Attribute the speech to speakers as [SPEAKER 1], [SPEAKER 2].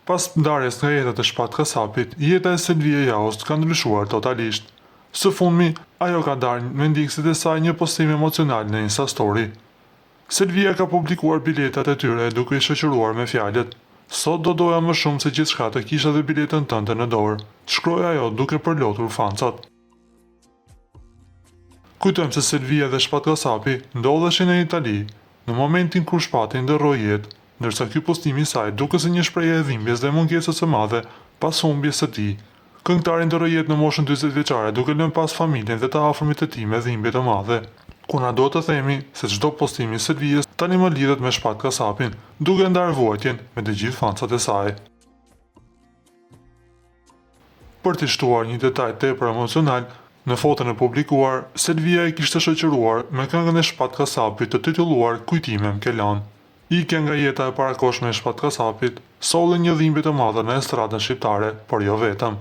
[SPEAKER 1] Pas ndarjes nga jeta të Shpat Kasapit, jeta e Selvie Jaust ka ndryshuar totalisht. Së fundmi, ajo ka ndarë me ndjekësit e saj një postim emocional në Insta Story. Selvia ka publikuar biletat e tyre duke i shoqëruar me fjalët: "Sot do doja më shumë se gjithçka të kisha dhe biletën tënde në dorë", shkroi ajo duke përlotur fancat. Kujtojmë se Selvia dhe Shpat Kasapi ndodheshin në Itali, në momentin kur Shpati ndërroi jetë, ndërsa ky postim i saj duket si një shprehje e dhimbjes dhe mungesës së madhe pas humbjes së tij. Këngëtari ndërroi jetë në moshën 40 vjeçare duke lënë pas familjen dhe të afërmit të tij me dhimbje të madhe. Ku na duhet të themi se çdo postim i Selvies tani më lidhet me Shpat Kasapin, duke ndarë vuajtjen me të gjithë fancat e saj. Për të shtuar një detaj tepër emocional, në fotën e publikuar, Selvia i kishte shoqëruar me këngën e Shpat Kasapit të titulluar Kujtime m'kelan. Ikja nga jeta e parakohshme e Shpat Kasapit solli një dhimbje të madhe në estradën shqiptare, por jo vetëm.